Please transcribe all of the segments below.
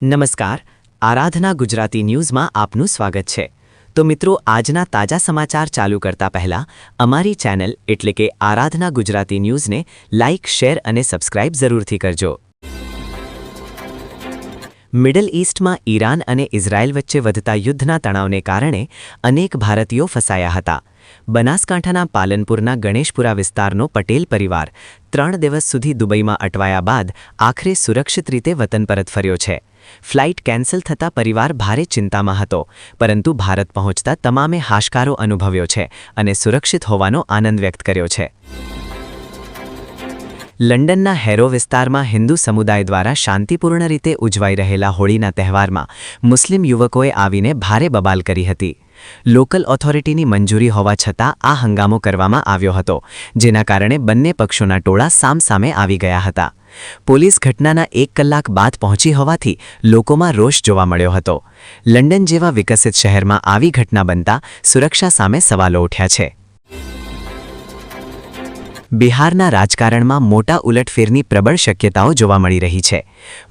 નમસ્કાર, આરાધના ગુજરાતી ન્યૂઝમાં આપનું સ્વાગત છે। તો મિત્રો, આજના તાજા સમાચાર ચાલુ કરતા પહેલા અમારી ચેનલ એટલે કે આરાધના ગુજરાતી ન્યૂઝને લાઇક, શેર અને સબસ્ક્રાઇબ જરૂરથી કરજો। મિડલ ઈસ્ટમાં ઈરાન અને ઇઝરાયલ વચ્ચે વધતા યુદ્ધના તણાવને કારણે અનેક ભારતીયો ફસાયા હતા। બનાસકાંઠાના પાલનપુરના ગણેશપુરા વિસ્તારનો પટેલ પરિવાર 3 દિવસ સુધી દુબઈમાં અટવાયા બાદ આખરે સુરક્ષિત રીતે વતન પરત ફર્યો છે। ફ્લાઇટ કેન્સલ થતાં પરિવાર ભારે ચિંતામાં હતો, પરંતુ ભારત પહોંચતા તમામે હાશકારો અનુભવ્યો છે અને સુરક્ષિત હોવાનો આનંદ વ્યક્ત કર્યો છે। લંડનના હેરો વિસ્તારમાં હિન્દુ સમુદાય દ્વારા શાંતિપૂર્ણ રીતે ઉજવાઈ રહેલા હોળીના તહેવારમાં મુસ્લિમ યુવકોએ આવીને ભારે બબાલ કરી હતી। લોકલ ઓથોરિટીની મંજૂરી હોવા છતાં આ હંગામો કરવામાં આવ્યો હતો, જેના કારણે બંને પક્ષોના ટોળા સામસામે આવી ગયા હતા। પોલીસ ઘટનાના 1 કલાક બાદ પહોંચી હોવાથી લોકોમાં રોષ જોવા મળ્યો હતો। લંડન જેવા વિકસિત શહેરમાં આવી ઘટના બનતા સુરક્ષા સામે સવાલો ઉઠ્યા છે। બિહારના રાજકારણમાં મોટા ઉલટફેરની પ્રબળ શક્યતાઓ જોવા મળી રહી છે।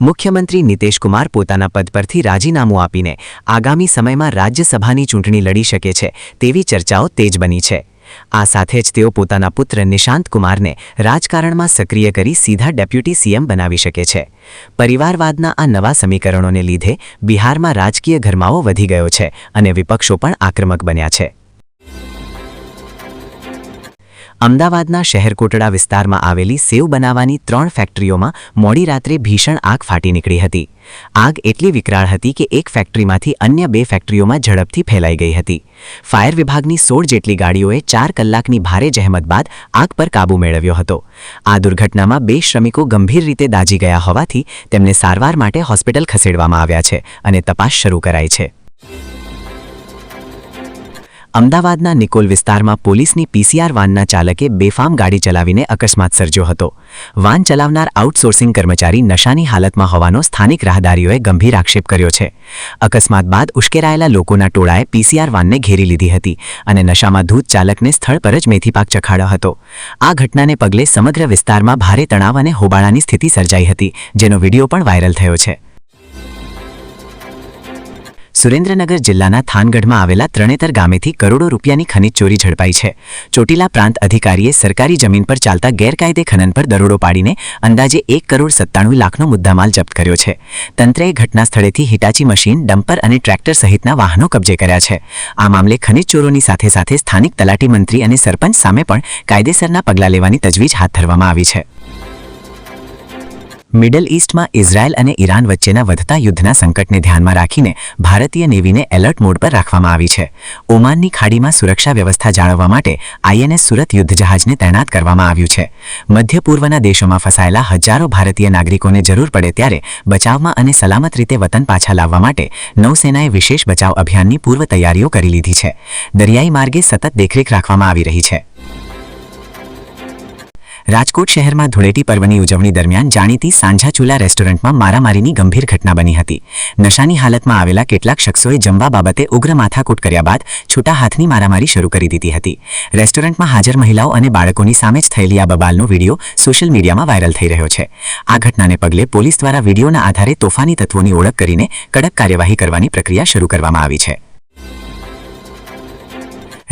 મુખ્યમંત્રી નીતિશ કુમાર પોતાના પદ પરથી રાજીનામું આપીને આગામી સમયમાં રાજ્યસભાની ચૂંટણી લડી શકે છે તેવી ચર્ચાઓ તેજ બની છે। આ સાથે જ તેઓ પોતાના પુત્ર નિશાંત કુમારને રાજકારણમાં સક્રિય કરી સીધા ડેપ્યુટી સીએમ બનાવી શકે છે। પરિવારવાદના આ નવા સમીકરણોને લીધે બિહારમાં રાજકીય ગરમાવો વધી ગયો છે અને વિપક્ષો પણ આક્રમક બન્યા છે। અમદાવાદના શહેરકોટડા વિસ્તારમાં આવેલી સેવ બનાવવાની 3 ફેક્ટરીઓમાં મોડી રાત્રે ભીષણ આગ ફાટી નીકળી હતી। આગ એટલી વિકરાળ હતી કે એક ફેક્ટરીમાંથી અન્ય 2 ફેક્ટરીઓમાં ઝડપથી ફેલાઈ ગઈ હતી। ફાયર વિભાગની 16 જેટલી ગાડીઓએ 4 કલાકની ભારે જહેમત બાદ આગ પર કાબૂ મેળવ્યો હતો। આ દુર્ઘટનામાં 2 શ્રમિકો ગંભીર રીતે દાઝી ગયા હોવાથી તેમને સારવાર માટે હોસ્પિટલ ખસેડવામાં આવ્યા છે અને તપાસ શરૂ કરાઈ છે। અમદાવાદના નિકોલ વિસ્તારમાં પોલીસની પીસીઆર વાનના ચાલકે બેફામ ગાડી ચલાવીને અકસ્માત સર્જ્યો હતો। વાન ચલાવનાર આઉટસોર્સિંગ કર્મચારી નશાની હાલતમાં હોવાનો સ્થાનિક રાહદારીઓએ ગંભીર આક્ષેપ કર્યો છે। અકસ્માત બાદ ઉશ્કેરાયેલા લોકોના ટોળાએ પીસીઆર વાનને ઘેરી લીધી હતી અને નશામાં ધૂત ચાલકને સ્થળ પર જ મેથીપાક ચખાડ્યો હતો। આ ઘટનાને પગલે સમગ્ર વિસ્તારમાં ભારે તણાવ અને હોબાળાની સ્થિતિ સર્જાઈ હતી, જેનો વિડીયો પણ વાયરલ થયો છે। સુરેન્દ્રનગર જિલ્લાના થાનગઢમાં આવેલા ત્રણેતર ગામેથી કરોડો રૂપિયાની ખનીજ ચોરી ઝડપાઈ છે। ચોટીલા પ્રાંત અધિકારીએ સરકારી જમીન પર ચાલતા ગેરકાયદે ખનન પર દરોડો પાડીને અંદાજે 1,97 લાખનો મુદ્દામાલ જપ્ત કર્યો છે। તંત્રએ ઘટના સ્થળેથી હિટાચી મશીન, ડમ્પર અને ટ્રેક્ટર સહિતના વાહનો કબજે કર્યા છે। આ મામલે ખનીજ ચોરોની સાથે સાથે સ્થાનિક તલાટી મંત્રી અને સરપંચ સામે પણ કાયદેસરના પગલાં લેવાની તજવીજ હાથ ધરવામાં આવી છે। મિડલ ઈસ્ટમાં ઇઝરાયલ અને ઈરાન વચ્ચેના વધતા યુદ્ધના સંકટને ધ્યાનમાં રાખીને ભારતીય નેવીને એલર્ટ મોડ પર રાખવામાં આવી છે। ઓમાનની ખાડીમાં સુરક્ષા વ્યવસ્થા જાળવવા માટે આઈએનએસ સુરત યુદ્ધ જહાજને તૈનાત કરવામાં આવ્યું છે। મધ્ય પૂર્વના દેશોમાં ફસાયેલા હજારો ભારતીય નાગરિકોને જરૂર પડે ત્યારે બચાવમાં અને સલામત રીતે વતન પાછા લાવવા માટે નૌસેનાએ વિશેષ બચાવ અભિયાનની પૂર્વ તૈયારીઓ કરી લીધી છે। દરિયાઈ માર્ગે સતત દેખરેખ રાખવામાં આવી રહી છે। રાજકોટ શહેરમાં ધૂળેટી પર્વની ઉજવણી દરમિયાન જાણીતી સાંઝા ચૂલા રેસ્ટોરન્ટમાં મારામારીની ગંભીર ઘટના બની હતી। નશાની હાલતમાં આવેલા કેટલાક શખ્સોએ જમવા બાબતે ઉગ્ર માથાકૂટ કર્યા બાદ છૂટા હાથની મારામારી શરૂ કરી દીધી હતી। રેસ્ટોરન્ટમાં હાજર મહિલાઓ અને બાળકોની સામે જ થયેલી આ બબાલનો વિડીયો સોશિયલ મીડિયામાં વાયરલ થઈ રહ્યો છે। આ ઘટનાને પગલે પોલીસ દ્વારા વિડીયોના આધારે તોફાની તત્વોની ઓળખ કરીને કડક કાર્યવાહી કરવાની પ્રક્રિયા શરૂ કરવામાં આવી છે।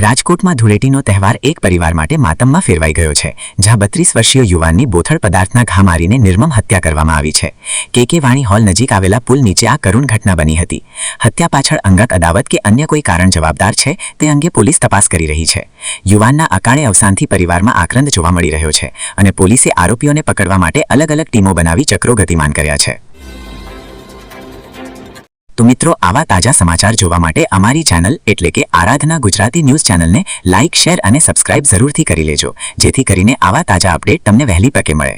રાજકોટમાં ધૂળેટીનો તહેવાર એક પરિવાર માટે માતમમાં ફેરવાઈ ગયો છે, જ્યાં 32 વર્ષીય યુવાનની બોથડ પદાર્થના ઘા મારીને નિર્મમ હત્યા કરવામાં આવી છે। કે વાણી હોલ નજીક આવેલા પુલ નીચે આ કરુણ ઘટના બની હતી। હત્યા પાછળ અંગત અદાવત કે અન્ય કોઈ કારણ જવાબદાર છે તે અંગે પોલીસ તપાસ કરી રહી છે। યુવાનના અકાળે અવસાનથી પરિવારમાં આક્રંદ જોવા મળી રહ્યો છે અને પોલીસે આરોપીઓને પકડવા માટે અલગ અલગ ટીમો બનાવી ચક્રો ગતિમાન કર્યા છે। તો મિત્રો, આવા તાજા સમાચાર જોવા માટે અમારી ચેનલ એટલે કે આરાધના ગુજરાતી ન્યૂઝ ચેનલને લાઇક, શેર અને સબસ્ક્રાઇબ જરૂરથી કરી લેજો, જેથી કરીને આવા તાજા અપડેટ તમને વહેલી તકે મળે।